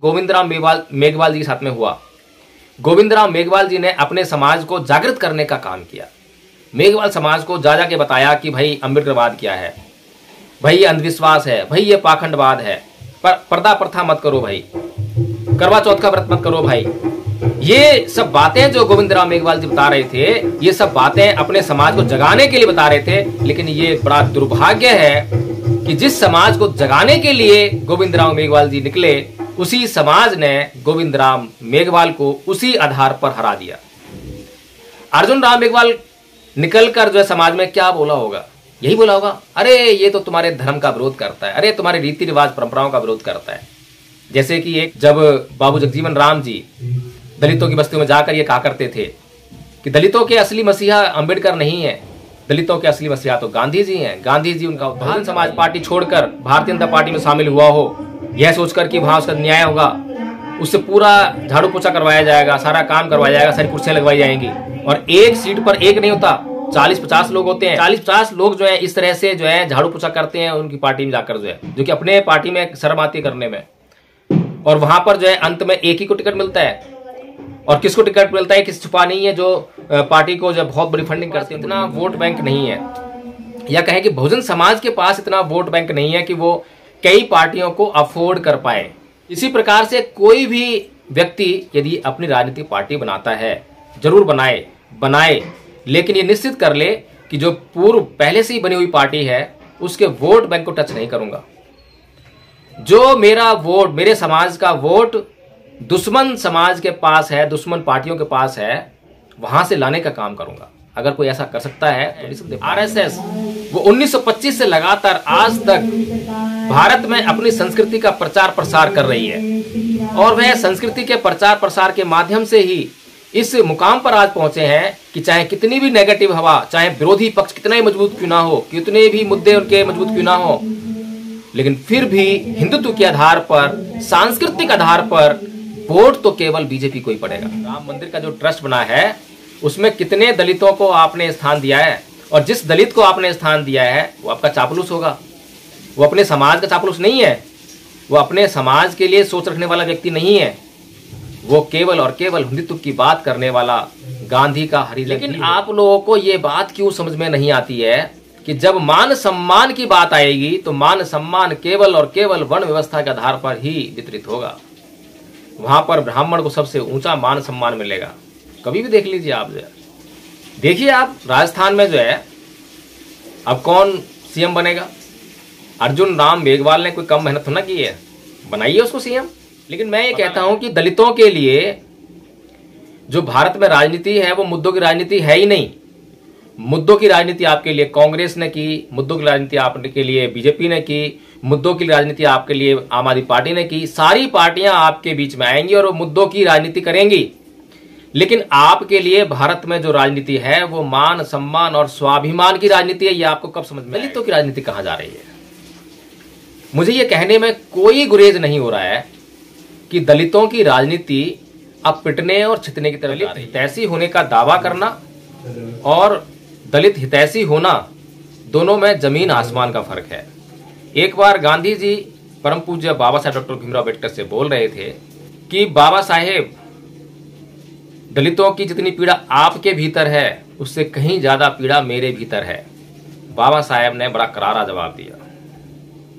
गोविंदराम मेघवाल जी के साथ में हुआ। गोविंदराम मेघवाल जी ने अपने समाज को जागृत करने का काम किया। मेघवाल समाज को जा के बताया कि भाई अम्बेडकरवाद क्या है, भाई ये अंधविश्वास है, भाई ये पाखंडवाद है, पर्दा प्रथा मत करो भाई, करवा चौथ का व्रत मत करो भाई। ये सब बातें जो गोविंदराम मेघवाल जी बता रहे थे, ये सब बातें अपने समाज को जगाने के लिए बता रहे थे। लेकिन ये बड़ा दुर्भाग्य है कि जिस समाज को जगाने के लिए गोविंदराम मेघवाल जी निकले, उसी समाज ने गोविंदराम मेघवाल को उसी आधार पर हरा दिया। अर्जुन राम मेघवाल निकलकर जो है समाज में क्या बोला होगा? यही बोला होगा, अरे ये तो तुम्हारे धर्म का विरोध करता है, अरे तुम्हारे रीति रिवाज परंपराओं का विरोध करता है। जैसे कि एक जब बाबू जगजीवन राम जी दलितों की बस्तियों में जाकर ये कहा करते थे कि दलितों के असली मसीहा अंबेडकर नहीं है, दलितों के असली मसीहा तो गांधी जी हैं। गांधी जी उनका बहुजन समाज पार्टी छोड़कर भारतीय जनता पार्टी में शामिल हुआ हो, यह सोचकर कि वहां उसका न्याय होगा, उससे पूरा झाड़ू पोछा करवाया जाएगा, सारा काम करवाया जाएगा, सारी कुर्सियां लगवाई जाएंगी। और एक सीट पर एक नहीं होता, 40-50 लोग होते हैं। 40-50 लोग जो है इस तरह से जो है झाड़ू पोछा करते हैं उनकी पार्टी में जाकर, जो है जो कि अपने पार्टी में शर्म आती है करने में। और वहां पर जो है अंत में एक ही को टिकट मिलता है। और किसको टिकट मिलता है किसी छुपा नहीं है, जो पार्टी को जो बहुत बड़ी फंडिंग करते हैं। इतना वोट बैंक नहीं है, या कहें कि बहुजन समाज के पास इतना वोट बैंक नहीं है कि वो कई पार्टियों को अफोर्ड कर पाए। इसी प्रकार से कोई भी व्यक्ति यदि अपनी राजनीतिक पार्टी बनाता है, जरूर बनाए, लेकिन ये निश्चित कर ले कि जो पूर्व पहले से ही बनी हुई पार्टी है उसके वोट बैंक को टच नहीं करूंगा। जो मेरा वोट, मेरे समाज का वोट दुश्मन समाज के पास है, दुश्मन पार्टियों के पास है, वहां से लाने का काम करूंगा। अगर कोई ऐसा कर सकता है तो आरएसएस वो 1925 से लगातार आज तक भारत में अपनी संस्कृति का प्रचार प्रसार कर रही है। और वह संस्कृति के प्रचार प्रसार के माध्यम से ही इस मुकाम पर आज पहुंचे हैं कि चाहे कितनी भी नेगेटिव हवा, चाहे विरोधी पक्ष कितना ही मजबूत क्यों ना हो, कितने भी मुद्दे उनके मजबूत क्यों ना हो, लेकिन फिर भी हिंदुत्व के आधार पर, सांस्कृतिक आधार पर वोट तो केवल बीजेपी को ही पड़ेगा। राम मंदिर का जो ट्रस्ट बना है उसमें कितने दलितों को आपने स्थान दिया है, और जिस दलित को आपने स्थान दिया है वो आपका चापलूस होगा, वो अपने समाज का चापलूस नहीं है, वो अपने समाज के लिए सोच रखने वाला व्यक्ति नहीं है, वो केवल और केवल हिंदुत्व की बात करने वाला गांधी का हरि। लेकिन आप लोगों को ये बात क्यों समझ में नहीं आती है कि जब मान सम्मान की बात आएगी तो मान सम्मान केवल और केवल वर्ण व्यवस्था के आधार पर ही वितरित होगा। वहां पर ब्राह्मण को सबसे ऊंचा मान सम्मान मिलेगा। कभी भी देख लीजिए आप, जो है देखिए आप राजस्थान में जो है अब कौन सीएम बनेगा। अर्जुन राम मेघवाल ने कोई कम मेहनत ना की है, बनाइए उसको सीएम। लेकिन मैं ये कहता हूं कि दलितों के लिए जो भारत में राजनीति है वो मुद्दों की राजनीति है ही नहीं। मुद्दों की राजनीति आपके लिए कांग्रेस ने की, मुद्दों की राजनीति आपके लिए बीजेपी ने की, मुद्दों की राजनीति आपके लिए आम आदमी पार्टी ने की। सारी पार्टियां आपके बीच में आएंगी और वो मुद्दों की राजनीति करेंगी। लेकिन आपके लिए भारत में जो राजनीति है वो मान सम्मान और स्वाभिमान की राजनीति है। ये आपको कब समझ में? दलितों की राजनीति कहां जा रही है? मुझे ये कहने में कोई गुरेज नहीं हो रहा है कि दलितों की राजनीति अब पिटने और छितने की तरफ। दलित हितैषी होने का दावा करना और दलित हितैषी होना, दोनों में जमीन आसमान का फर्क है। एक बार गांधी जी परम पूज्य बाबा साहेब डॉक्टर भीमराव अम्बेडकर से बोल रहे थे कि बाबा साहेब, दलितों की जितनी पीड़ा आपके भीतर है उससे कहीं ज्यादा पीड़ा मेरे भीतर है। बाबा साहेब ने बड़ा करारा जवाब दिया,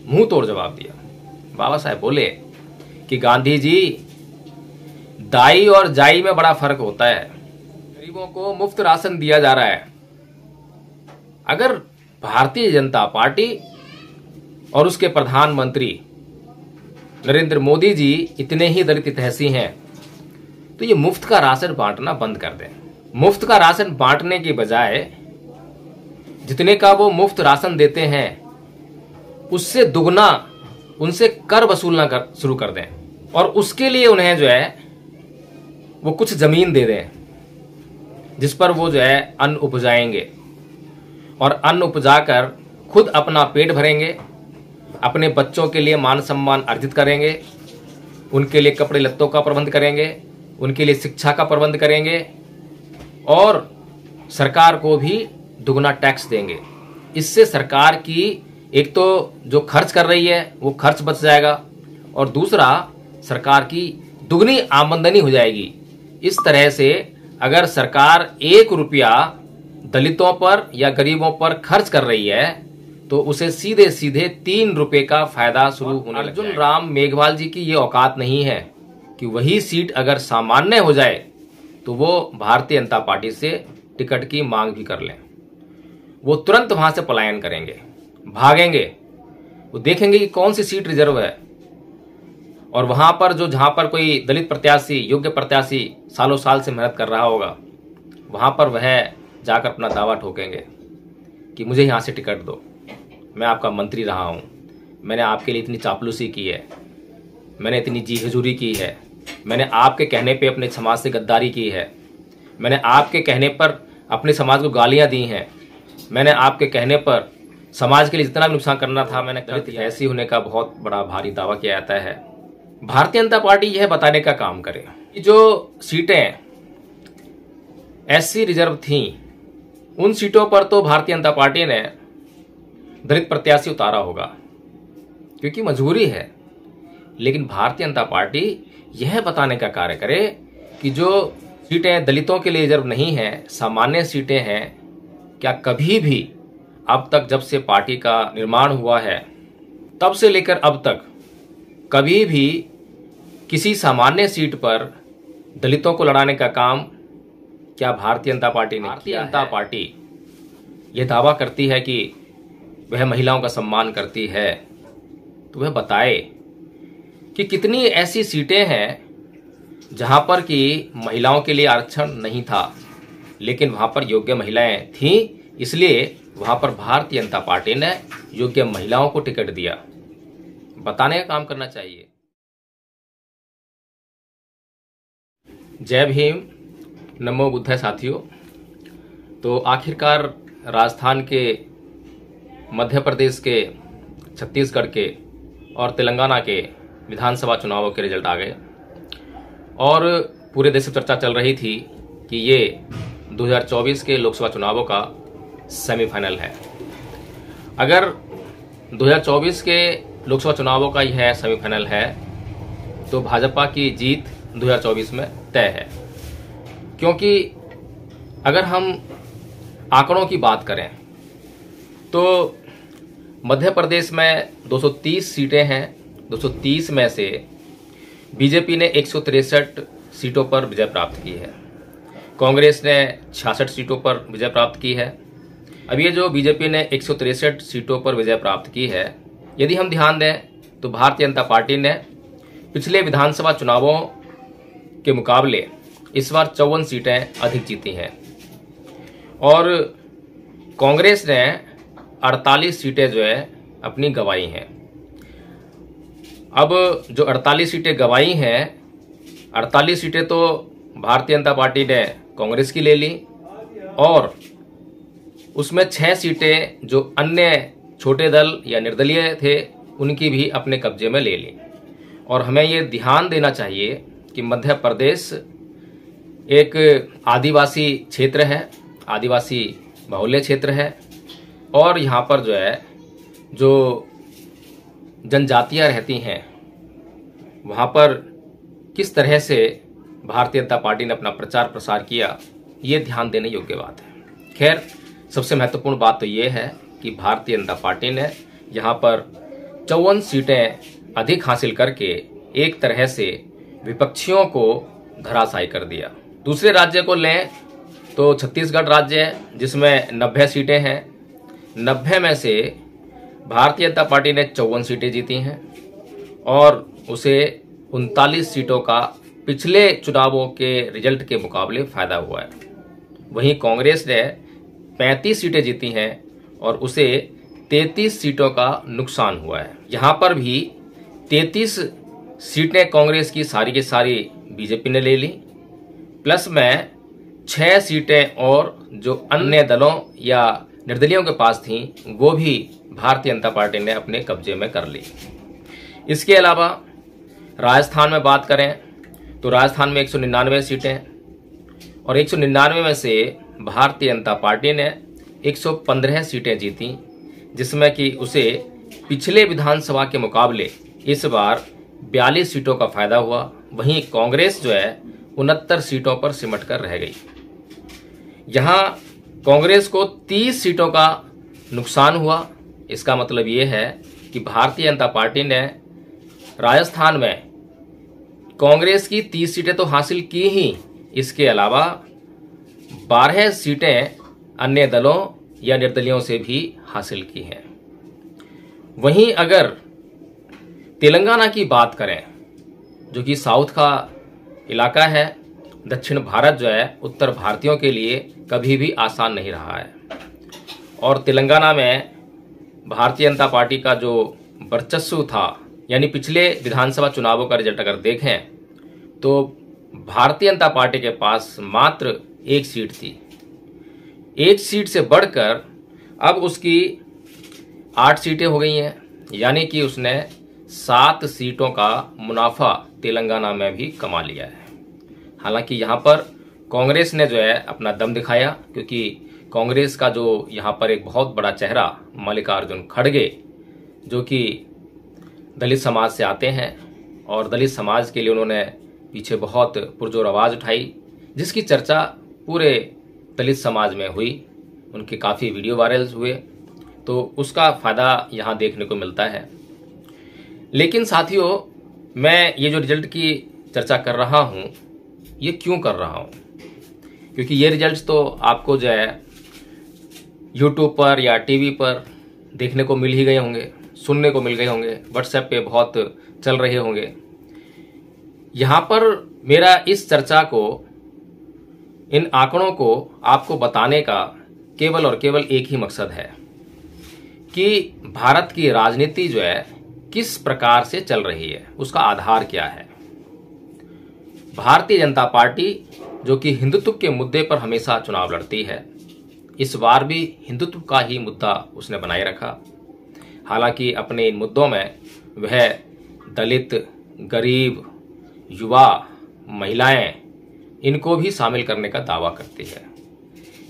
मुंह तोड़ जवाब दिया। बाबा साहेब बोले कि गांधी जी, दाई और जाई में बड़ा फर्क होता है। गरीबों को मुफ्त राशन दिया जा रहा है। अगर भारतीय जनता पार्टी और उसके प्रधानमंत्री नरेंद्र मोदी जी इतने ही दलित हितैषी हैं तो ये मुफ्त का राशन बांटना बंद कर दें। मुफ्त का राशन बांटने के बजाय जितने का वो मुफ्त राशन देते हैं उससे दुगना उनसे कर वसूलना शुरू कर दें, और उसके लिए उन्हें जो है वो कुछ जमीन दे दें जिस पर वो जो है अन्न उपजाएंगे, और अन्न उपजाकर खुद अपना पेट भरेंगे, अपने बच्चों के लिए मान सम्मान अर्जित करेंगे, उनके लिए कपड़े लत्तों का प्रबंध करेंगे, उनके लिए शिक्षा का प्रबंध करेंगे, और सरकार को भी दुगना टैक्स देंगे। इससे सरकार की एक तो जो खर्च कर रही है वो खर्च बच जाएगा, और दूसरा सरकार की दुगनी आमदनी हो जाएगी। इस तरह से अगर सरकार 1 रुपया दलितों पर या गरीबों पर खर्च कर रही है तो उसे सीधे सीधे 3 रुपए का फायदा शुरू होने लग जाएगा। अर्जुन राम मेघवाल जी की ये औकात नहीं है कि वही सीट अगर सामान्य हो जाए तो वो भारतीय जनता पार्टी से टिकट की मांग भी कर लें। वो तुरंत वहां से पलायन करेंगे, भागेंगे। वो देखेंगे कि कौन सी सीट रिजर्व है और वहां पर जहां पर कोई दलित प्रत्याशी, योग्य प्रत्याशी सालों साल से मेहनत कर रहा होगा, वहां पर वह जाकर अपना दावा ठोकेंगे कि मुझे यहां से टिकट दो, मैं आपका मंत्री रहा हूं, मैंने आपके लिए इतनी चापलूसी की है, मैंने इतनी जी हजूरी की है, मैंने आपके कहने पे अपने समाज से गद्दारी की है, मैंने आपके कहने पर अपने समाज को गालियां दी हैं, मैंने आपके कहने पर समाज के लिए जितना भी नुकसान करना था मैंने कर दिया। ऐसी होने का बहुत बड़ा भारी दावा किया जाता है। भारतीय जनता पार्टी यह बताने का काम करे कि जो सीटें एससी रिजर्व थीं, उन सीटों पर तो भारतीय जनता पार्टी ने दलित प्रत्याशी उतारा होगा क्योंकि मजबूरी है, लेकिन भारतीय जनता पार्टी यह बताने का कार्य करे कि जो सीटें दलितों के लिए रिजर्व नहीं हैं, सामान्य सीटें हैं, क्या कभी भी अब तक जब से पार्टी का निर्माण हुआ है तब से लेकर अब तक कभी भी किसी सामान्य सीट पर दलितों को लड़ाने का काम क्या भारतीय जनता पार्टी ने? भारतीय जनता पार्टी यह दावा करती है कि वह महिलाओं का सम्मान करती है, तो वह बताए कि कितनी ऐसी सीटें हैं जहां पर कि महिलाओं के लिए आरक्षण नहीं था, लेकिन वहां पर योग्य महिलाएं थीं, इसलिए वहां पर भारतीय जनता पार्टी ने योग्य महिलाओं को टिकट दिया। बताने का काम करना चाहिए। जय भीम, नमो बुद्धाय साथियों। तो आखिरकार राजस्थान के, मध्य प्रदेश के, छत्तीसगढ़ के और तेलंगाना के विधानसभा चुनावों के रिजल्ट आ गए और पूरे देश में चर्चा चल रही थी कि ये 2024 के लोकसभा चुनावों का सेमीफाइनल है। अगर 2024 के लोकसभा चुनावों का यह सेमीफाइनल है तो भाजपा की जीत 2024 में तय है, क्योंकि अगर हम आंकड़ों की बात करें तो मध्य प्रदेश में 230 सीटें हैं। 230 में से बीजेपी ने 163 सीटों पर विजय प्राप्त की है, कांग्रेस ने 66 सीटों पर विजय प्राप्त की है। अब ये जो बीजेपी ने 163 सीटों पर विजय प्राप्त की है, यदि हम ध्यान दें तो भारतीय जनता पार्टी ने पिछले विधानसभा चुनावों के मुकाबले इस बार 54 सीटें अधिक जीती हैं और कांग्रेस ने 48 सीटें जो है अपनी गंवाई हैं। अब जो 48 सीटें गंवाई हैं, 48 सीटें तो भारतीय जनता पार्टी ने कांग्रेस की ले ली और उसमें 6 सीटें जो अन्य छोटे दल या निर्दलीय थे उनकी भी अपने कब्जे में ले ली। और हमें ये ध्यान देना चाहिए कि मध्य प्रदेश एक आदिवासी क्षेत्र है, आदिवासी बाहुल्य क्षेत्र है और यहाँ पर जो है जो जनजातियाँ रहती हैं वहाँ पर किस तरह से भारतीय जनता पार्टी ने अपना प्रचार प्रसार किया, ये ध्यान देने योग्य बात है। खैर, सबसे महत्वपूर्ण बात तो ये है कि भारतीय जनता पार्टी ने यहाँ पर 54 सीटें अधिक हासिल करके एक तरह से विपक्षियों को धराशायी कर दिया। दूसरे राज्य को लें तो छत्तीसगढ़ राज्य है जिसमें 90 सीटें हैं। 90 में से भारतीय जनता पार्टी ने 54 सीटें जीती हैं और उसे 39 सीटों का पिछले चुनावों के रिजल्ट के मुकाबले फायदा हुआ है। वहीं कांग्रेस ने 35 सीटें जीती हैं और उसे 33 सीटों का नुकसान हुआ है। यहाँ पर भी 33 सीटें कांग्रेस की सारी बीजेपी ने ले ली, प्लस में 6 सीटें और जो अन्य दलों या निर्दलियों के पास थीं वो भी भारतीय जनता पार्टी ने अपने कब्जे में कर ली। इसके अलावा राजस्थान में बात करें तो राजस्थान में 199 सीटें और 199 में से भारतीय जनता पार्टी ने 115 सीटें जीती, जिसमें कि उसे पिछले विधानसभा के मुकाबले इस बार 42 सीटों का फायदा हुआ, वहीं कांग्रेस जो है 69 सीटों पर सिमट कर रह गई। यहां कांग्रेस को 30 सीटों का नुकसान हुआ। इसका मतलब ये है कि भारतीय जनता पार्टी ने राजस्थान में कांग्रेस की 30 सीटें तो हासिल की ही, इसके अलावा 12 सीटें अन्य दलों या निर्दलियों से भी हासिल की हैं। वहीं अगर तेलंगाना की बात करें, जो कि साउथ का इलाका है, दक्षिण भारत जो है उत्तर भारतीयों के लिए कभी भी आसान नहीं रहा है, और तेलंगाना में भारतीय जनता पार्टी का जो वर्चस्व था, यानी पिछले विधानसभा चुनावों का रिजल्ट अगर देखें तो भारतीय जनता पार्टी के पास मात्र 1 सीट थी। 1 सीट से बढ़कर अब उसकी 8 सीटें हो गई हैं, यानी कि उसने 7 सीटों का मुनाफा तेलंगाना में भी कमा लिया है। हालांकि यहाँ पर कांग्रेस ने जो है अपना दम दिखाया, क्योंकि कांग्रेस का जो यहाँ पर एक बहुत बड़ा चेहरा मल्लिकार्जुन खड़गे, जो कि दलित समाज से आते हैं और दलित समाज के लिए उन्होंने पीछे बहुत पुरजोर आवाज़ उठाई, जिसकी चर्चा पूरे दलित समाज में हुई। उनके काफ़ी वीडियो वायरल हुए, तो उसका फ़ायदा यहाँ देखने को मिलता है। लेकिन साथियों, मैं ये जो रिजल्ट की चर्चा कर रहा हूँ, ये क्यों कर रहा हूँ? क्योंकि ये रिजल्ट तो आपको जो है यूट्यूब पर या टीवी पर देखने को मिल ही गए होंगे, सुनने को मिल गए होंगे, व्हाट्सएप पे बहुत चल रहे होंगे। यहाँ पर मेरा इस चर्चा को, इन आंकड़ों को आपको बताने का केवल और केवल एक ही मकसद है कि भारत की राजनीति जो है किस प्रकार से चल रही है, उसका आधार क्या है। भारतीय जनता पार्टी जो कि हिंदुत्व के मुद्दे पर हमेशा चुनाव लड़ती है, इस बार भी हिंदुत्व का ही मुद्दा उसने बनाए रखा। हालांकि अपने इन मुद्दों में वह दलित, गरीब, युवा, महिलाएं, इनको भी शामिल करने का दावा करती है।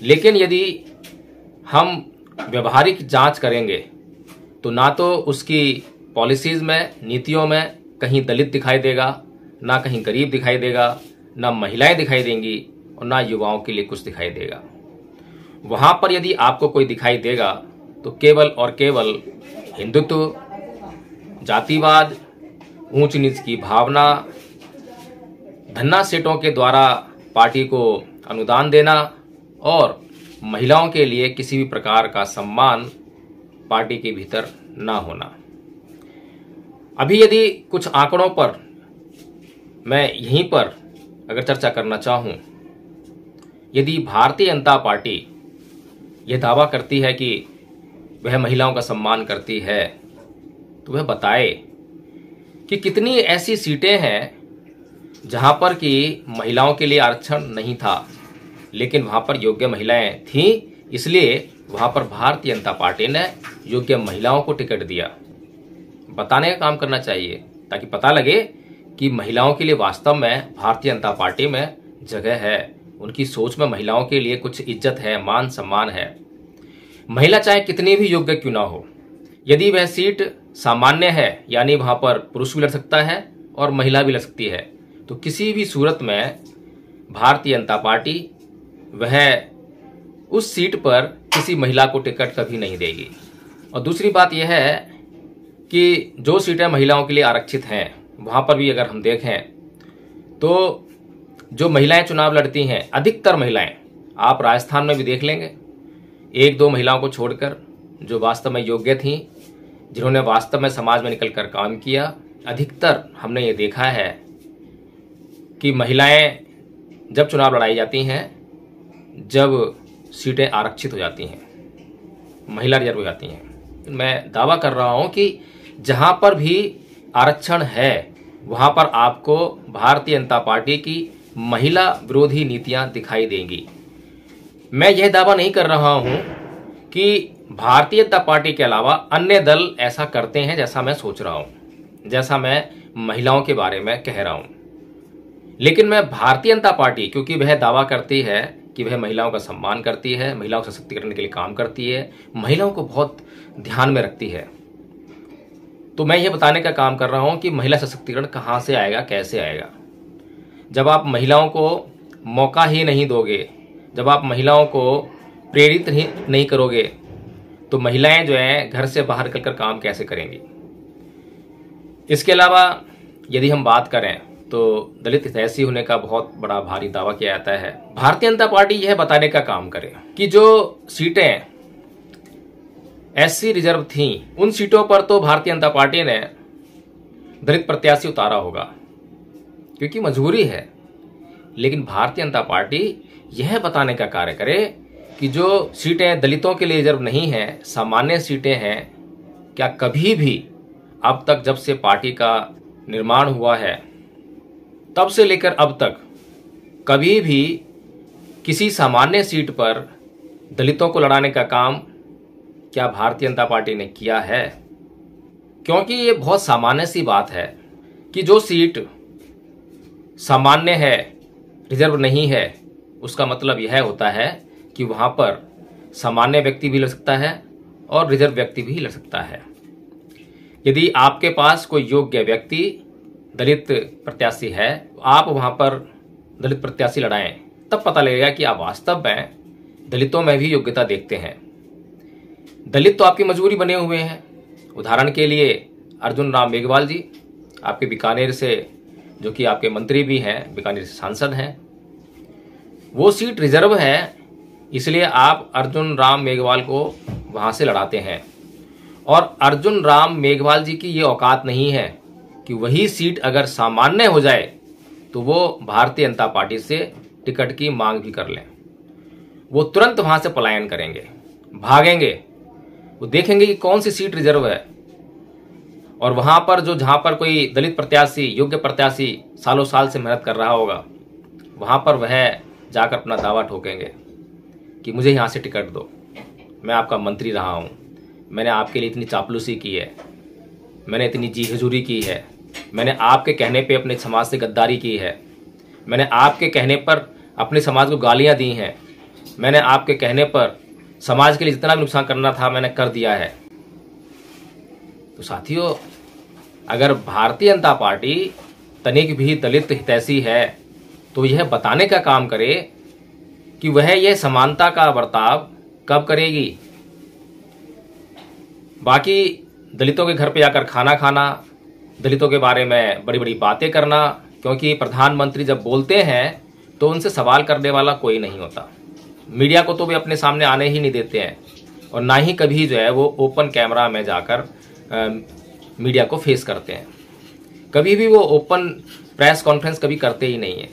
लेकिन यदि हम व्यवहारिक जांच करेंगे तो ना तो उसकी पॉलिसीज में, नीतियों में कहीं दलित दिखाई देगा, ना कहीं गरीब दिखाई देगा, ना महिलाएं दिखाई देंगी, और ना युवाओं के लिए कुछ दिखाई देगा। वहां पर यदि आपको कोई दिखाई देगा तो केवल और केवल हिंदुत्व, जातिवाद, ऊंच नीच की भावना, धन्ना सेठों के द्वारा पार्टी को अनुदान देना और महिलाओं के लिए किसी भी प्रकार का सम्मान पार्टी के भीतर ना होना। अभी यदि कुछ आंकड़ों पर मैं यहीं पर अगर चर्चा करना चाहूं, यदि भारतीय जनता पार्टी यह दावा करती है कि वह महिलाओं का सम्मान करती है, तो वह बताए कि कितनी ऐसी सीटें हैं जहां पर कि महिलाओं के लिए आरक्षण नहीं था, लेकिन वहां पर योग्य महिलाएं थीं, इसलिए वहां पर भारतीय जनता पार्टी ने योग्य महिलाओं को टिकट दिया। बताने का काम करना चाहिए, ताकि पता लगे कि महिलाओं के लिए वास्तव में भारतीय जनता पार्टी में जगह है, उनकी सोच में महिलाओं के लिए कुछ इज्जत है, मान सम्मान है। महिला चाहे कितनी भी योग्य क्यों ना हो, यदि वह सीट सामान्य है, यानी वहां पर पुरुष भी लड़ सकता है और महिला भी लड़ सकती है, तो किसी भी सूरत में भारतीय जनता पार्टी वह उस सीट पर किसी महिला को टिकट कभी नहीं देगी। और दूसरी बात यह है कि जो सीटें महिलाओं के लिए आरक्षित हैं, वहां पर भी अगर हम देखें तो जो महिलाएं चुनाव लड़ती हैं, अधिकतर महिलाएं, आप राजस्थान में भी देख लेंगे, 1-2 महिलाओं को छोड़कर जो वास्तव में योग्य थीं, जिन्होंने वास्तव में समाज में निकलकर काम किया, अधिकतर हमने ये देखा है कि महिलाएं जब चुनाव लड़ाई जाती हैं, जब सीटें आरक्षित हो जाती हैं, महिला रिजर्व हो जाती हैं। मैं दावा कर रहा हूं कि जहां पर भी आरक्षण है, वहां पर आपको भारतीय जनता पार्टी की महिला विरोधी नीतियां दिखाई देंगी। मैं यह दावा नहीं कर रहा हूं कि भारतीय जनता पार्टी के अलावा अन्य दल ऐसा करते हैं जैसा मैं सोच रहा हूं, जैसा मैं महिलाओं के बारे में कह रहा हूं। लेकिन मैं भारतीय जनता पार्टी, क्योंकि वह दावा करती है कि वह महिलाओं का सम्मान करती है, महिलाओं को सशक्तिकरण के लिए काम करती है, महिलाओं को बहुत ध्यान में रखती है, तो मैं ये बताने का काम कर रहा हूं कि महिला सशक्तिकरण कहां से आएगा, कैसे आएगा। जब आप महिलाओं को मौका ही नहीं दोगे, जब आप महिलाओं को प्रेरित नहीं करोगे, तो महिलाएं जो हैं घर से बाहर निकलकर काम कैसे करेंगी। इसके अलावा यदि हम बात करें तो दलित हितैषी होने का बहुत बड़ा भारी दावा किया जाता है। भारतीय जनता पार्टी यह बताने का काम करे कि जो सीटें एससी रिजर्व थीं, उन सीटों पर तो भारतीय जनता पार्टी ने दलित प्रत्याशी उतारा होगा क्योंकि मजबूरी है, लेकिन भारतीय जनता पार्टी यह बताने का कार्य करे कि जो सीटें दलितों के लिए रिजर्व नहीं हैं, सामान्य सीटें हैं, क्या कभी भी अब तक जब से पार्टी का निर्माण हुआ है तब से लेकर अब तक कभी भी किसी सामान्य सीट पर दलितों को लड़ाने का काम क्या भारतीय जनता पार्टी ने किया है? क्योंकि ये बहुत सामान्य सी बात है कि जो सीट सामान्य है, रिजर्व नहीं है, उसका मतलब यह होता है कि वहां पर सामान्य व्यक्ति भी लड़ सकता है और रिजर्व व्यक्ति भी लड़ सकता है। यदि आपके पास कोई योग्य व्यक्ति दलित प्रत्याशी है, आप वहां पर दलित प्रत्याशी लड़ाएं, तब पता लगेगा कि आप वास्तव में दलितों में भी योग्यता देखते हैं। दलित तो आपकी मजबूरी बने हुए हैं। उदाहरण के लिए अर्जुन राम मेघवाल जी आपके बीकानेर से, जो कि आपके मंत्री भी हैं, बीकानेर से सांसद हैं, वो सीट रिजर्व है, इसलिए आप अर्जुन राम मेघवाल को वहां से लड़ाते हैं। और अर्जुन राम मेघवाल जी की ये औकात नहीं है कि वही सीट अगर सामान्य हो जाए तो वो भारतीय जनता पार्टी से टिकट की मांग भी कर लें। वो तुरंत वहां से पलायन करेंगे, भागेंगे। वो देखेंगे कि कौन सी सीट रिजर्व है और वहां पर जहां पर कोई दलित प्रत्याशी, योग्य प्रत्याशी सालों साल से मेहनत कर रहा होगा, वहां पर वह जाकर अपना दावा ठोकेंगे कि मुझे यहां से टिकट दो, मैं आपका मंत्री रहा हूं, मैंने आपके लिए इतनी चापलूसी की है, मैंने इतनी जी हजूरी की है, मैंने आपके कहने पे अपने समाज से गद्दारी की है, मैंने आपके कहने पर अपने समाज को गालियां दी हैं, मैंने आपके कहने पर समाज के लिए जितना भी नुकसान करना था मैंने कर दिया है। तो साथियों, अगर भारतीय जनता पार्टी तनिक भी दलित हितैषी है तो यह बताने का काम करे कि वह यह समानता का बर्ताव कब करेगी। बाकी दलितों के घर पे जाकर खाना खाना, दलितों के बारे में बड़ी बड़ी बातें करना, क्योंकि प्रधानमंत्री जब बोलते हैं तो उनसे सवाल करने वाला कोई नहीं होता। मीडिया को तो वे अपने सामने आने ही नहीं देते हैं और ना ही कभी जो है वो ओपन कैमरा में जाकर मीडिया को फेस करते हैं। कभी भी वो ओपन प्रेस कॉन्फ्रेंस कभी करते ही नहीं है।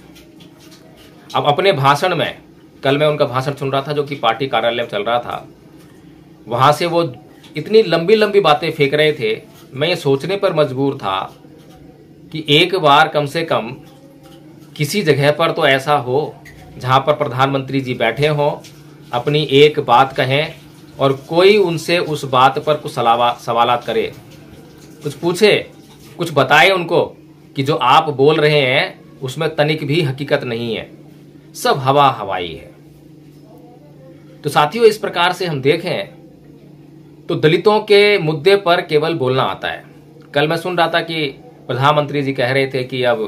अब अपने भाषण में, कल मैं उनका भाषण सुन रहा था जो कि पार्टी कार्यालय में चल रहा था, वहां से वो इतनी लंबी लंबी बातें फेंक रहे थे, मैं ये सोचने पर मजबूर था कि एक बार कम से कम किसी जगह पर तो ऐसा हो जहां पर प्रधानमंत्री जी बैठे हों, अपनी एक बात कहें और कोई उनसे उस बात पर कुछ सवालात करे, कुछ पूछे, कुछ बताए उनको कि जो आप बोल रहे हैं उसमें तनिक भी हकीकत नहीं है, सब हवा हवाई है। तो साथियों, इस प्रकार से हम देखें तो दलितों के मुद्दे पर केवल बोलना आता है। कल मैं सुन रहा था कि प्रधानमंत्री जी कह रहे थे कि अब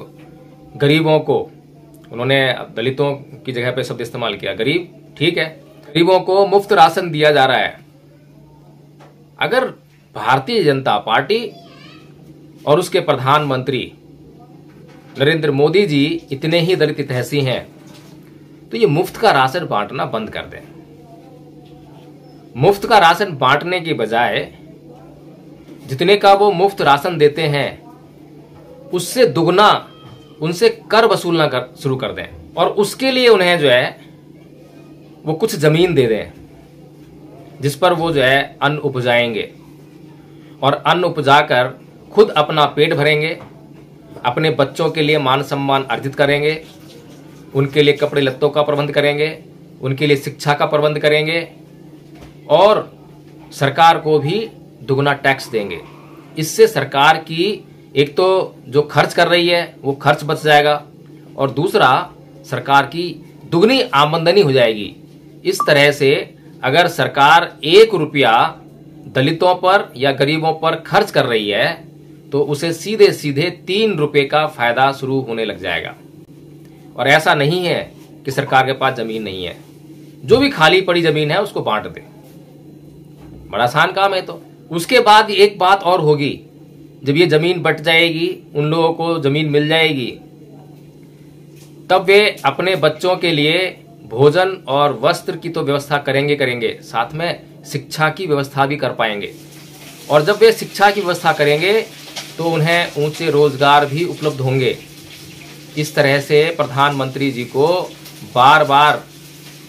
गरीबों को, उन्होंने दलितों की जगह पे शब्द इस्तेमाल किया, गरीब, ठीक है, गरीबों को मुफ्त राशन दिया जा रहा है। अगर भारतीय जनता पार्टी और उसके प्रधानमंत्री नरेंद्र मोदी जी इतने ही दलित हितैषी हैं तो ये मुफ्त का राशन बांटना बंद कर दें। मुफ्त का राशन बांटने के बजाय जितने का वो मुफ्त राशन देते हैं उससे दुगना उनसे कर वसूलना शुरू कर दें और उसके लिए उन्हें जो है वो कुछ जमीन दे दें जिस पर वो जो है अन्न उपजाएंगे और अन्न उपजाकर खुद अपना पेट भरेंगे, अपने बच्चों के लिए मान सम्मान अर्जित करेंगे, उनके लिए कपड़े लत्तों का प्रबंध करेंगे, उनके लिए शिक्षा का प्रबंध करेंगे और सरकार को भी दुगना टैक्स देंगे। इससे सरकार की एक तो जो खर्च कर रही है वो खर्च बच जाएगा और दूसरा सरकार की दुगनी आमदनी हो जाएगी। इस तरह से अगर सरकार 1 रुपया दलितों पर या गरीबों पर खर्च कर रही है तो उसे सीधे सीधे 3 रुपए का फायदा शुरू होने लग जाएगा। और ऐसा नहीं है कि सरकार के पास जमीन नहीं है, जो भी खाली पड़ी जमीन है उसको बांट दे, बड़ा आसान काम है। तो उसके बाद एक बात और होगी, जब ये जमीन बट जाएगी, उन लोगों को जमीन मिल जाएगी, तब वे अपने बच्चों के लिए भोजन और वस्त्र की तो व्यवस्था करेंगे, साथ में शिक्षा की व्यवस्था भी कर पाएंगे। और जब वे शिक्षा की व्यवस्था करेंगे तो उन्हें ऊंचे रोजगार भी उपलब्ध होंगे। इस तरह से प्रधानमंत्री जी को बार बार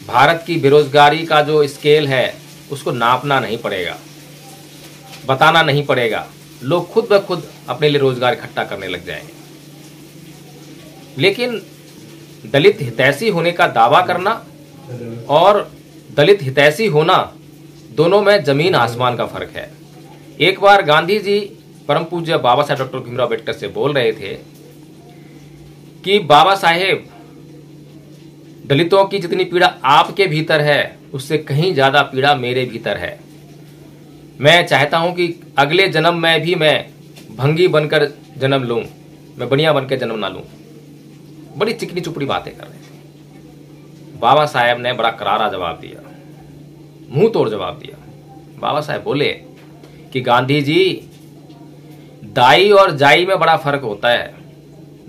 भारत की बेरोजगारी का जो स्केल है उसको नापना नहीं पड़ेगा, बताना नहीं पड़ेगा। लोग खुद ब खुद अपने लिए रोजगार इकट्ठा करने लग जाएंगे। लेकिन दलित हितैषी होने का दावा करना और दलित हितैषी होना, दोनों में जमीन आसमान का फर्क है। एक बार गांधी जी परम पूज्य बाबा साहेब डॉक्टर भीमराव अम्बेडकर से बोल रहे थे कि बाबा साहेब, दलितों की जितनी पीड़ा आपके भीतर है उससे कहीं ज्यादा पीड़ा मेरे भीतर है। मैं चाहता हूं कि अगले जन्म में भी मैं भंगी बनकर जन्म लूं, मैं बनिया बनकर जन्म ना लूं। बड़ी चिकनी चुपड़ी बातें कर रहे थे। बाबा साहेब ने बड़ा करारा जवाब दिया, मुंह तोड़ जवाब दिया। बाबा साहेब बोले कि गांधी जी, दाई और जाई में बड़ा फर्क होता है।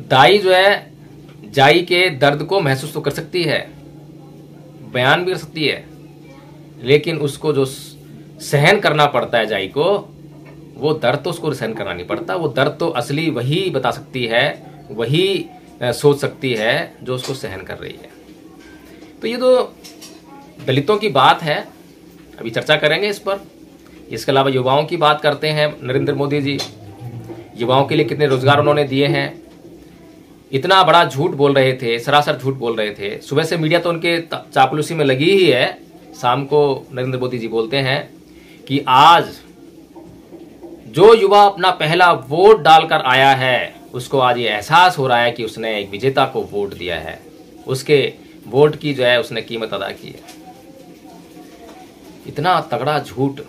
दाई जो है जाई के दर्द को महसूस तो कर सकती है, बयान भी कर सकती है, लेकिन उसको जो सहन करना पड़ता है जाई को, वो दर्द तो उसको सहन करना नहीं पड़ता। वो दर्द तो असली वही बता सकती है, वही सोच सकती है जो उसको सहन कर रही है। तो ये तो दलितों की बात है, अभी चर्चा करेंगे इस पर। इसके अलावा युवाओं की बात करते हैं। नरेंद्र मोदी जी युवाओं के लिए कितने रोजगार उन्होंने दिए हैं। इतना बड़ा झूठ बोल रहे थे, सरासर झूठ बोल रहे थे। सुबह से मीडिया तो उनके चापलूसी में लगी ही है। शाम को नरेंद्र मोदी जी बोलते हैं कि आज जो युवा अपना पहला वोट डालकर आया है उसको आज ये एहसास हो रहा है कि उसने एक विजेता को वोट दिया है, उसके वोट की जो है उसने कीमत अदा की है। इतना तगड़ा झूठ,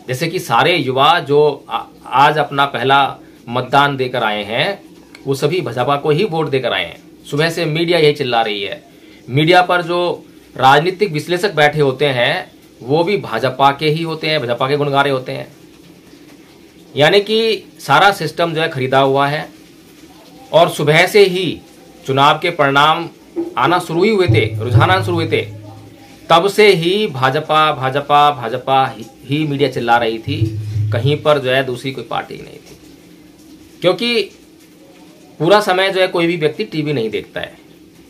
जैसे कि सारे युवा जो आज अपना पहला मतदान देकर आए हैं वो सभी भाजपा को ही वोट देकर आए हैं। सुबह से मीडिया यही चिल्ला रही है। मीडिया पर जो राजनीतिक विश्लेषक बैठे होते हैं वो भी भाजपा के ही होते हैं, भाजपा के गुणगारे होते हैं। यानी कि सारा सिस्टम जो है खरीदा हुआ है। और सुबह से ही चुनाव के परिणाम आना शुरू ही हुए थे, रुझान आना शुरू हुए थे, तब से ही भाजपा भाजपा भाजपा ही मीडिया चिल्ला रही थी। कहीं पर जो है दूसरी कोई पार्टी नहीं थी, क्योंकि पूरा समय जो है कोई भी व्यक्ति टीवी नहीं देखता है।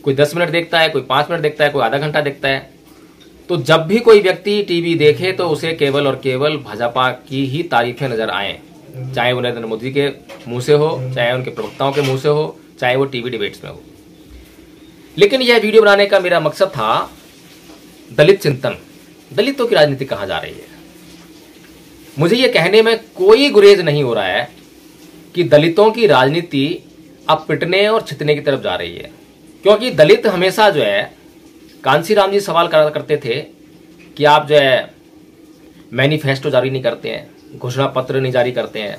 कोई 10 मिनट देखता है, कोई 5 मिनट देखता है, कोई आधा घंटा देखता है। तो जब भी कोई व्यक्ति टीवी देखे तो उसे केवल और केवल भाजपा की ही तारीफें नजर आए, चाहे वो नरेंद्र मोदी के मुंह से हो, चाहे उनके प्रवक्ताओं के मुंह से हो, चाहे वो टीवी डिबेट्स में हो। लेकिन यह वीडियो बनाने का मेरा मकसद था दलित चिंतन, दलितों की राजनीति कहां जा रही है। मुझे यह कहने में कोई गुरेज नहीं हो रहा है कि दलितों की राजनीति अब पिटने और छितने की तरफ जा रही है। क्योंकि दलित हमेशा जो है, कांसीराम जी सवाल करते थे कि आप जो है मैनिफेस्टो जारी नहीं करते हैं, घोषणा पत्र नहीं जारी करते हैं।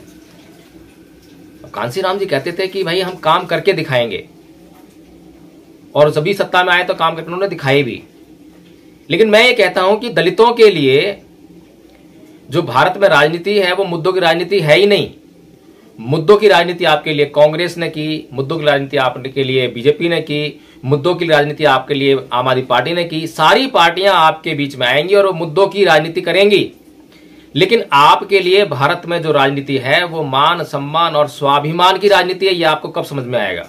कांसीराम जी कहते थे कि भाई हम काम करके दिखाएंगे, और सभी सत्ता में आए तो काम करके उन्होंने दिखाए भी। लेकिन मैं ये कहता हूं कि दलितों के लिए जो भारत में राजनीति है वो मुद्दों की राजनीति है ही नहीं। मुद्दों की राजनीति आपके लिए कांग्रेस ने की, मुद्दों की राजनीति आपके लिए बीजेपी ने की, मुद्दों की राजनीति आपके लिए आम आदमी पार्टी ने की। सारी पार्टियां आपके बीच में आएंगी और वो मुद्दों की राजनीति करेंगी। लेकिन आपके लिए भारत में जो राजनीति है वो मान सम्मान और स्वाभिमान की राजनीति है। ये आपको कब समझ में आएगा।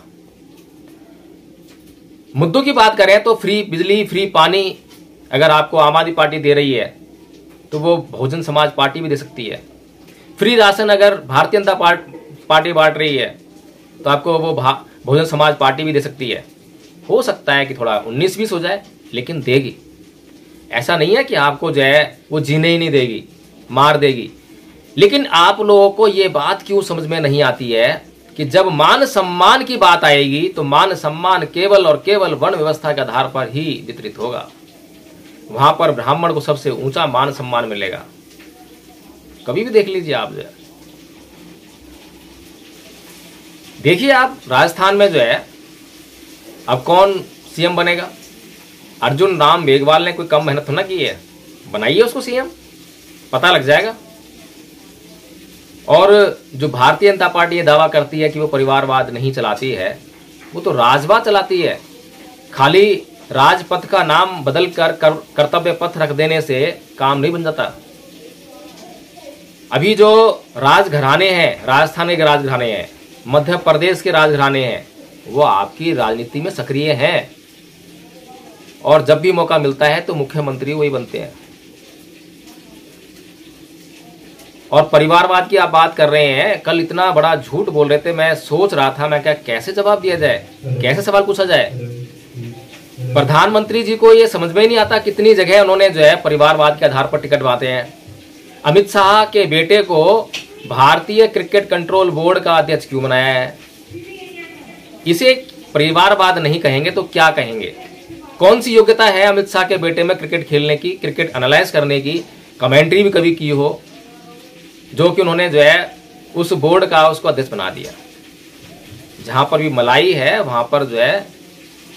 मुद्दों की बात करें तो फ्री बिजली, फ्री पानी अगर आपको आम आदमी पार्टी दे रही है तो वो बहुजन समाज पार्टी भी दे सकती है। फ्री राशन अगर भारतीय जनता पार्टी बांट रही है तो आपको वो बहुजन समाज पार्टी भी दे सकती है। हो सकता है कि थोड़ा 19-20 हो जाए, लेकिन देगी। ऐसा नहीं है कि आपको जो है वो जीने ही नहीं देगी, मार देगी। लेकिन आप लोगों को ये बात क्यों समझ में नहीं आती है कि जब मान सम्मान की बात आएगी तो मान सम्मान केवल और केवल वर्ण व्यवस्था के आधार पर ही वितरित होगा। वहां पर ब्राह्मण को सबसे ऊंचा मान सम्मान मिलेगा। कभी भी देख लीजिए आप जो है। देखिए आप राजस्थान में जो है अब कौन सीएम बनेगा। अर्जुन राम मेघवाल ने कोई कम मेहनत तो ना की है, बनाइए उसको सीएम, पता लग जाएगा। और जो भारतीय जनता पार्टी ये दावा करती है कि वो परिवारवाद नहीं चलाती है, वो तो राजवाद चलाती है। खाली राजपथ का नाम बदल कर कर्तव्य पथ रख देने से काम नहीं बन जाता। अभी जो राजघराने हैं, राजस्थान के राजघराने हैं, मध्य प्रदेश के राजघराने हैं, वो आपकी राजनीति में सक्रिय हैं और जब भी मौका मिलता है तो मुख्यमंत्री वही बनते हैं। और परिवारवाद की आप बात कर रहे हैं, कल इतना बड़ा झूठ बोल रहे थे, मैं सोच रहा था मैं क्या कैसे जवाब दिया जाए, कैसे सवाल पूछा जाए। प्रधानमंत्री जी को ये समझ में ही नहीं आता कितनी जगह उन्होंने जो है परिवारवाद के आधार पर टिकट बांटे हैं। अमित शाह के बेटे को भारतीय क्रिकेट कंट्रोल बोर्ड का अध्यक्ष क्यों बनाया है? इसे परिवारवाद नहीं कहेंगे तो क्या कहेंगे? कौन सी योग्यता है अमित शाह के बेटे में क्रिकेट खेलने की, क्रिकेट एनालाइज करने की, कमेंट्री भी कभी की हो, जो कि उन्होंने जो है उस बोर्ड का उसको अध्यक्ष बना दिया। जहां पर भी मलाई है वहां पर जो है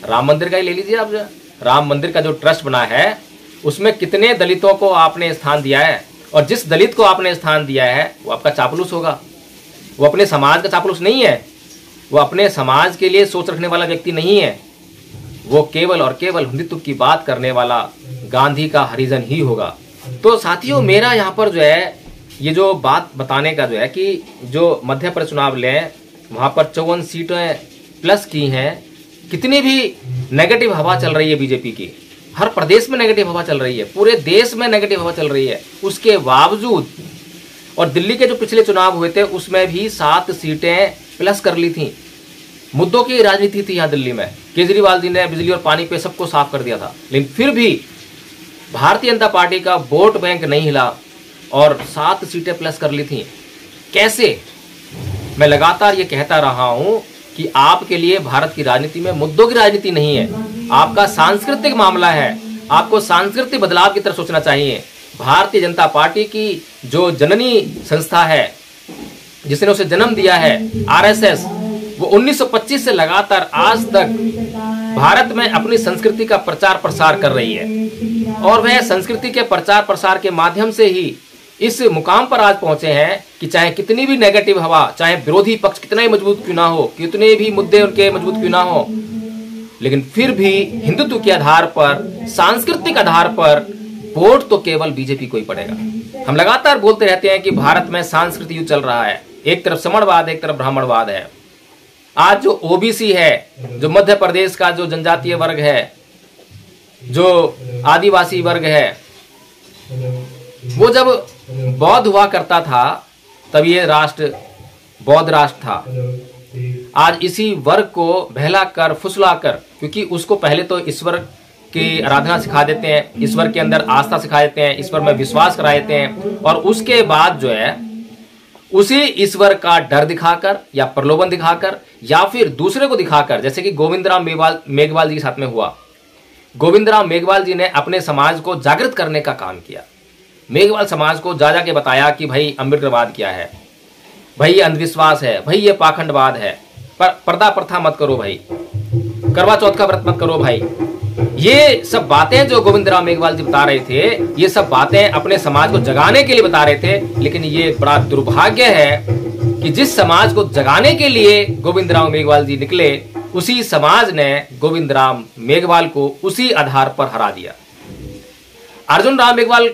राम मंदिर का ही ले लीजिए आप, जो राम मंदिर का जो ट्रस्ट बना है उसमें कितने दलितों को आपने स्थान दिया है, और जिस दलित को आपने स्थान दिया है वो आपका चापलूस होगा, वो अपने समाज का चापलूस नहीं है, वो अपने समाज के लिए सोच रखने वाला व्यक्ति नहीं है, वो केवल और केवल हिंदुत्व की बात करने वाला गांधी का हरिजन ही होगा। तो साथियों, मेरा यहाँ पर जो है ये जो बात बताने का जो है कि जो मध्य प्रदेश चुनाव लें वहां पर 54 सीटें प्लस की हैं, कितनी भी नेगेटिव हवा चल रही है बीजेपी की, हर प्रदेश में नेगेटिव हवा चल रही है, पूरे देश में नेगेटिव हवा चल रही है, उसके बावजूद, और दिल्ली के जो पिछले चुनाव हुए थे उसमें भी 7 सीटें प्लस कर ली थी। मुद्दों की राजनीति थी यहाँ दिल्ली में, केजरीवाल जी ने बिजली और पानी पे सबको साफ कर दिया था, लेकिन फिर भी भारतीय जनता पार्टी का वोट बैंक नहीं हिला और 7 सीटें प्लस कर ली थी। कैसे? मैं लगातार ये कहता रहा हूं कि आपके लिए भारत की राजनीति में मुद्दों की राजनीति नहीं है, आपका सांस्कृतिक मामला है, आपको सांस्कृतिक बदलाव की तरफ सोचना चाहिए। भारतीय जनता पार्टी की जो जननी संस्था है, जिसने उसे जन्म दिया है, आरएसएस, वो 1925 से लगातार आज तक भारत में अपनी संस्कृति का प्रचार प्रसार कर रही है, और वह संस्कृति के प्रचार प्रसार के माध्यम से ही इस मुकाम पर आज पहुंचे हैं कि चाहे कितनी भी नेगेटिव हवा, चाहे विरोधी पक्ष कितना ही मजबूत क्यों ना हो, कितने भी मुद्दे उनके मजबूत क्यों ना हो, लेकिन फिर भी हिंदुत्व के आधार पर, सांस्कृतिक आधार पर वोट तो केवल बीजेपी को ही पड़ेगा। हम लगातार बोलते रहते हैं कि भारत में सांस्कृतिक युद्ध चल रहा है, एक तरफ समणवाद है, एक तरफ ब्राह्मणवाद है। आज जो ओबीसी है, जो मध्य प्रदेश का जो जनजातीय वर्ग है, जो आदिवासी वर्ग है, वो जब बौद्ध हुआ करता था तब ये राष्ट्र बौद्ध राष्ट्र था। आज इसी वर्ग को बहला कर, फुसला कर, क्योंकि उसको पहले तो ईश्वर की आराधना सिखा देते हैं, ईश्वर के अंदर आस्था सिखा देते हैं, ईश्वर में विश्वास करा देते हैं, और उसके बाद जो है उसी ईश्वर का डर दिखाकर या प्रलोभन दिखाकर या फिर दूसरे को दिखाकर, जैसे कि गोविंद राम मेघवाल जी के साथ में हुआ। गोविंद राम मेघवाल जी ने अपने समाज को जागृत करने का काम किया। मेघवाल समाज को जा के बताया कि भाई अम्बेडकरवाद क्या है, भाई ये अंधविश्वास है, भाई ये पाखंडवाद है, पर पर्दा प्रथा मत करो भाई, करवा चौथ का व्रत मत करो भाई। ये सब बातें जो गोविंद राम मेघवाल जी बता रहे थे, ये सब बातें अपने समाज को जगाने के लिए बता रहे थे। लेकिन ये बड़ा दुर्भाग्य है कि जिस समाज को जगाने के लिए गोविंद राम मेघवाल जी निकले, उसी समाज ने गोविंद राम मेघवाल को उसी आधार पर हरा दिया। अर्जुन राम मेघवाल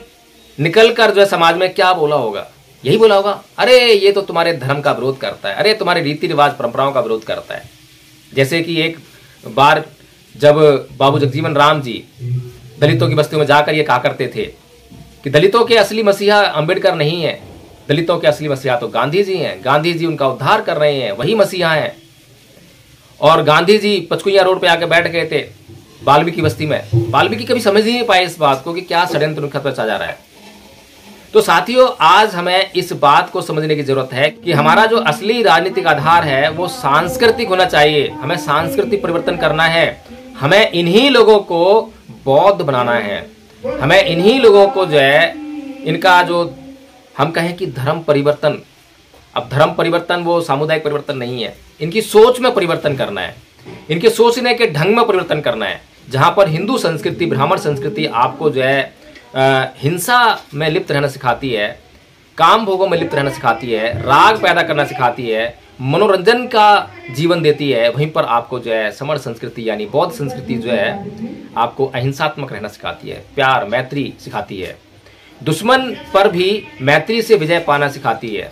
निकलकर जो है समाज में क्या बोला होगा? यही बोला होगा, अरे ये तो तुम्हारे धर्म का विरोध करता है, अरे तुम्हारे रीति रिवाज परंपराओं का विरोध करता है। जैसे कि एक बार जब बाबू जगजीवन राम जी दलितों की बस्तियों में जाकर ये कहा करते थे कि दलितों के असली मसीहा अंबेडकर नहीं है, दलितों के असली मसीहा तो गांधी जी हैं, गांधी जी उनका उद्धार कर रहे हैं, वही मसीहा हैं। और गांधी जी पचकुइया रोड पे आके बैठ गए थे वाल्मीकि बस्ती में। वाल्मीकि कभी समझ ही नहीं पाए इस बात को कि क्या षड्यंत्र उनके खतरा जा रहा है। तो साथियों, आज हमें इस बात को समझने की जरूरत है कि हमारा जो असली राजनीतिक आधार है वो सांस्कृतिक होना चाहिए। हमें सांस्कृतिक परिवर्तन करना है, हमें इन्हीं लोगों को बौद्ध बनाना है, हमें इन्हीं लोगों को जो है इनका जो हम कहें कि धर्म परिवर्तन, अब धर्म परिवर्तन वो सामुदायिक परिवर्तन नहीं है, इनकी सोच में परिवर्तन करना है, इनके सोचने के ढंग में परिवर्तन करना है। जहां पर हिंदू संस्कृति, ब्राह्मण संस्कृति आपको जो है हिंसा में लिप्त रहना सिखाती है, काम भोगों में लिप्त रहना सिखाती है, राग पैदा करना सिखाती है, मनोरंजन का जीवन देती है, वहीं पर आपको जो है समण संस्कृति यानी बौद्ध संस्कृति जो है आपको अहिंसात्मक रहना सिखाती है, प्यार मैत्री सिखाती है, दुश्मन पर भी मैत्री से विजय पाना सिखाती है,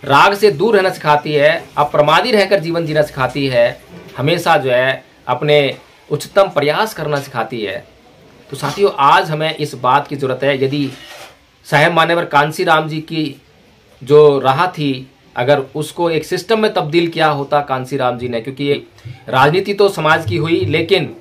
राग से दूर रहना सिखाती है, अप्रमादी रहकर जीवन जीना सिखाती है, हमेशा जो है अपने उच्चतम प्रयास करना सिखाती है। तो साथियों, आज हमें इस बात की जरूरत है, यदि साहेब मान्यवर कांसीराम जी की जो राह थी, अगर उसको एक सिस्टम में तब्दील किया होता कांसीराम जी ने, क्योंकि ये राजनीति तो समाज की हुई लेकिन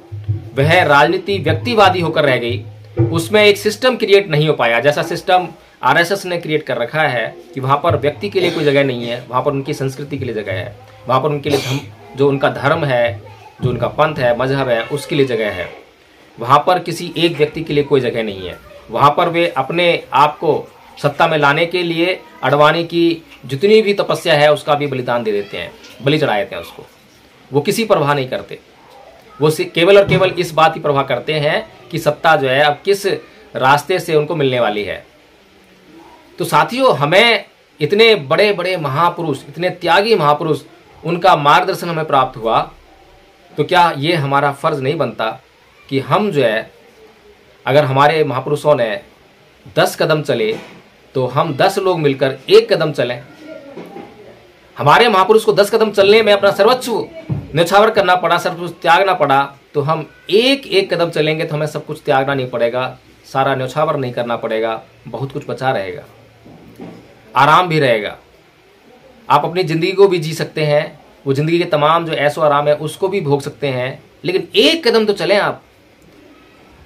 वह राजनीति व्यक्तिवादी होकर रह गई, उसमें एक सिस्टम क्रिएट नहीं हो पाया। जैसा सिस्टम आरएसएस ने क्रिएट कर रखा है कि वहाँ पर व्यक्ति के लिए कोई जगह नहीं है, वहाँ पर उनकी संस्कृति के लिए जगह है, वहाँ पर उनके लिए जो उनका धर्म है, जो उनका पंथ है, मजहब है, उसके लिए जगह है। वहाँ पर किसी एक व्यक्ति के लिए कोई जगह नहीं है। वहाँ पर वे अपने आप को सत्ता में लाने के लिए अडवाणी की जितनी भी तपस्या है उसका भी बलिदान दे देते हैं, बलि चढ़ा देते हैं उसको। वो किसी परवाह नहीं करते, वो केवल और केवल इस बात की परवाह करते हैं कि सत्ता जो है अब किस रास्ते से उनको मिलने वाली है। तो साथियों, हमें इतने बड़े बड़े महापुरुष, इतने त्यागी महापुरुष, उनका मार्गदर्शन हमें प्राप्त हुआ, तो क्या ये हमारा फर्ज नहीं बनता कि हम जो है, अगर हमारे महापुरुषों ने 10 कदम चले तो हम 10 लोग मिलकर 1 कदम चलें। हमारे महापुरुष को 10 कदम चलने में अपना सर्वस्व न्यौछावर करना पड़ा, सब कुछ त्यागना पड़ा, तो हम एक कदम चलेंगे तो हमें सब कुछ त्यागना नहीं पड़ेगा, सारा न्यौछावर नहीं करना पड़ेगा, बहुत कुछ बचा रहेगा, आराम भी रहेगा। आप अपनी ज़िंदगी को भी जी सकते हैं, वो ज़िंदगी के तमाम जो ऐशो आराम है उसको भी भोग सकते हैं, लेकिन 1 कदम तो चलें आप।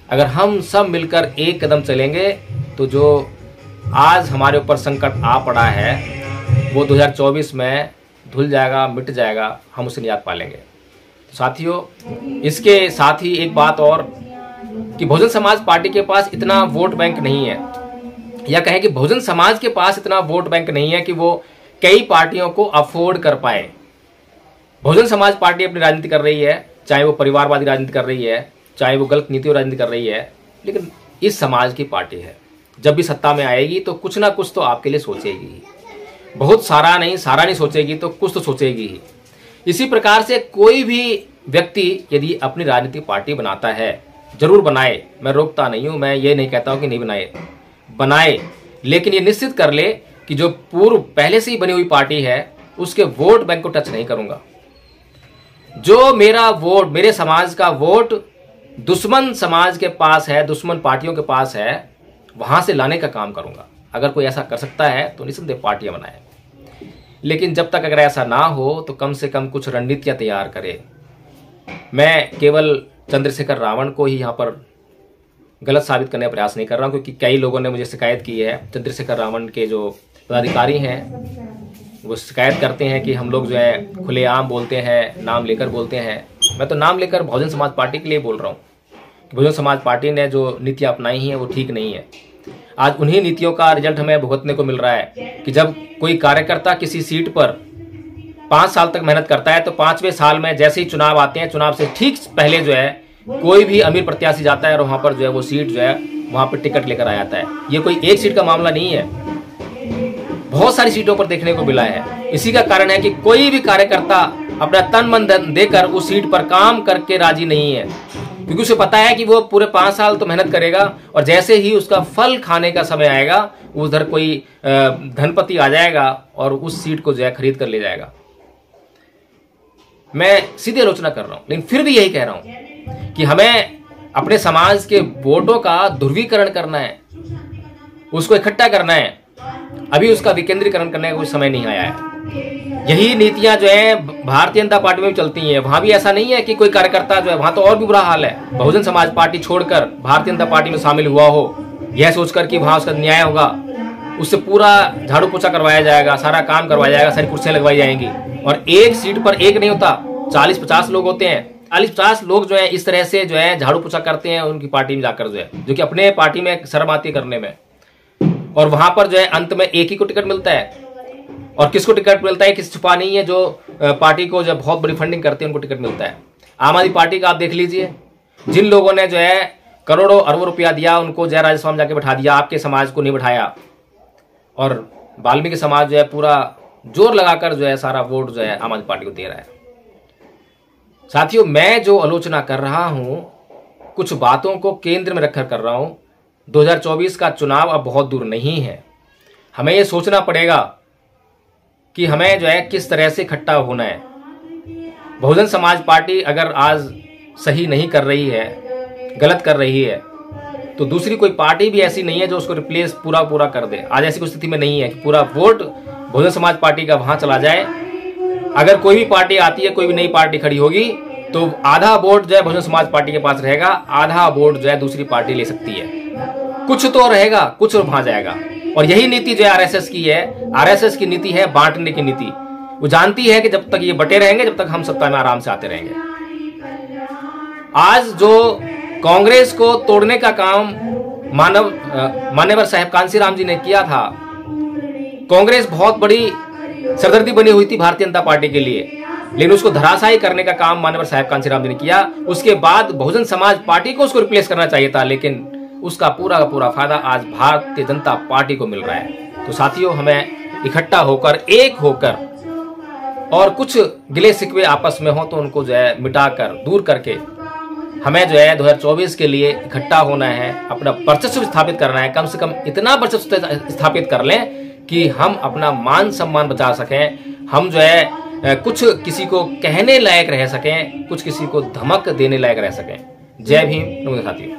अगर हम सब मिलकर 1 कदम चलेंगे तो जो आज हमारे ऊपर संकट आ पड़ा है वो 2024 में धुल जाएगा, मिट जाएगा, हम उसे निजात पालेंगे। तो साथियों, इसके साथ ही एक बात और कि बहुजन समाज पार्टी के पास इतना वोट बैंक नहीं है, या कहें कि बहुजन समाज के पास इतना वोट बैंक नहीं है कि वो कई पार्टियों को अफोर्ड कर पाए। बहुजन समाज पार्टी अपनी राजनीति कर रही है, चाहे वो परिवारवादी राजनीति कर रही है, चाहे वो गलत नीतियों राजनीति कर रही है, लेकिन इस समाज की पार्टी है। जब भी सत्ता में आएगी तो कुछ ना कुछ तो आपके लिए सोचेगी, बहुत सारा नहीं सोचेगी तो कुछ तो सोचेगी ही। इसी प्रकार से कोई भी व्यक्ति यदि अपनी राजनीतिक पार्टी बनाता है, जरूर बनाए, मैं रोकता नहीं हूं, मैं ये नहीं कहता हूं कि नहीं बनाए, लेकिन ये निश्चित कर ले कि जो पूर्व पहले से ही बनी हुई पार्टी है उसके वोट बैंक को टच नहीं करूंगा। जो मेरा वोट, मेरे समाज का वोट दुश्मन समाज के पास है, दुश्मन पार्टियों के पास है, वहां से लाने का काम करूंगा। अगर कोई ऐसा कर सकता है तो निसंदेह पार्टियां बनाए, लेकिन जब तक अगर ऐसा ना हो तो कम से कम कुछ रणनीतियां तैयार करे। मैं केवल चंद्रशेखर रावण को ही यहाँ पर गलत साबित करने का प्रयास नहीं कर रहा हूँ, क्योंकि कई लोगों ने मुझे शिकायत की है। चंद्रशेखर रावण के जो पदाधिकारी हैं वो शिकायत करते हैं कि हम लोग जो है खुलेआम बोलते हैं, नाम लेकर बोलते हैं। मैं तो नाम लेकर बहुजन समाज पार्टी के लिए बोल रहा हूँ। बहुजन समाज पार्टी ने जो नीतियाँ अपनाई हैं वो ठीक नहीं है। आज उन्हीं नीतियों का रिजल्ट हमें भुगतने को मिल रहा है कि जब कोई कार्यकर्ता किसी सीट पर 5 साल तक मेहनत करता है तो 5वें साल में जैसे ही चुनाव आते हैं, चुनाव से ठीक पहले जो है कोई भी अमीर प्रत्याशी जाता है और वहां पर जो है वो सीट जो है वहां पर टिकट लेकर आ जाता है। ये कोई एक सीट का मामला नहीं है, बहुत सारी सीटों पर देखने को मिला है। इसी का कारण है कि कोई भी कार्यकर्ता अपना तन मन धन देकर उस सीट पर काम करके राजी नहीं है, क्योंकि उसे पता है कि वो पूरे 5 साल तो मेहनत करेगा और जैसे ही उसका फल खाने का समय आएगा उधर कोई धनपति आ जाएगा और उस सीट को जो है खरीद कर ले जाएगा। मैं सीधे आलोचना कर रहा हूं, लेकिन फिर भी यही कह रहा हूं कि हमें अपने समाज के वोटों का ध्रुवीकरण करना है, उसको इकट्ठा करना है। अभी उसका विकेंद्रीकरण करने का कोई समय नहीं आया है। यही नीतियां जो है भारतीय जनता पार्टी में भी चलती हैं। वहां भी ऐसा नहीं है कि कोई कार्यकर्ता जो है, वहां तो और भी बुरा हाल है। बहुजन समाज पार्टी छोड़कर भारतीय जनता पार्टी में शामिल हुआ हो यह सोचकर कि वहां उसका न्याय होगा, उससे पूरा झाड़ू पोछा करवाया जाएगा, सारा काम करवाया जाएगा, सारी कुर्सियां लगवाई जाएंगी। और एक सीट पर एक नहीं होता, 40-50 लोग होते हैं। 40-50 लोग जो है इस तरह से जो है झाड़ू पोछा करते हैं उनकी पार्टी में जाकर, जो है जो कि अपने पार्टी में शर्म आती है करने में। और वहां पर जो है अंत में एक ही को टिकट मिलता है। और किसको टिकट मिलता है, किसी छुपा नहीं है, जो पार्टी को जब बहुत बड़ी फंडिंग करते हैं उनको टिकट मिलता है। आम आदमी पार्टी का आप देख लीजिए, जिन लोगों ने जो है करोड़ों अरबों रुपया दिया उनको जय राजस्वामी में जाके बैठा दिया, आपके समाज को नहीं बैठाया। और वाल्मीकि समाज जो है पूरा जोर लगाकर जो है सारा वोट जो है आम आदमी पार्टी को दे रहा है। साथियों, मैं जो आलोचना कर रहा हूं कुछ बातों को केंद्र में रखकर कर रहा हूं। 2024 का चुनाव अब बहुत दूर नहीं है। हमें यह सोचना पड़ेगा कि हमें जो है किस तरह से इकट्ठा होना है। बहुजन समाज पार्टी अगर आज सही नहीं कर रही है, गलत कर रही है, तो दूसरी कोई पार्टी भी ऐसी नहीं है जो उसको रिप्लेस पूरा कर दे। आज ऐसी कोई स्थिति में नहीं है कि पूरा वोट बहुजन समाज पार्टी का वहां चला जाए। अगर कोई भी पार्टी आती है, कोई भी नई पार्टी खड़ी होगी, तो आधा वोट जो है बहुजन समाज पार्टी के पास रहेगा, आधा वोट जो है दूसरी पार्टी ले सकती है। कुछ तो रहेगा, कुछ वहां जाएगा। और यही नीति जो है आरएसएस की है। आरएसएस की नीति है बांटने की नीति। वो जानती है कि जब तक ये बटे रहेंगे, जब तक हम सत्ता में आराम से आते रहेंगे। आज जो कांग्रेस को तोड़ने का काम मान्यवर साहब कांशीराम जी ने किया था, कांग्रेस बहुत बड़ी सरदर्दी बनी हुई थी भारतीय जनता पार्टी के लिए, लेकिन उसको धराशायी करने का काम मान्यवर साहब कांशीराम जी ने किया। उसके बाद बहुजन समाज पार्टी को उसको रिप्लेस करना चाहिए था, लेकिन उसका पूरा का पूरा फायदा आज भारतीय जनता पार्टी को मिल रहा है। तो साथियों, हमें इकट्ठा होकर, एक होकर, और कुछ गिले शिकवे आपस में हो तो उनको जो है मिटाकर, दूर करके हमें जो है 2024 के लिए इकट्ठा होना है, अपना वर्चस्व स्थापित करना है। कम से कम इतना वर्चस्व स्थापित कर लें कि हम अपना मान सम्मान बचा सकें, हम जो है कुछ किसी को कहने लायक रह सकें, कुछ किसी को धमक देने लायक रह सकें। जय भीम। नमस्कार साथियों।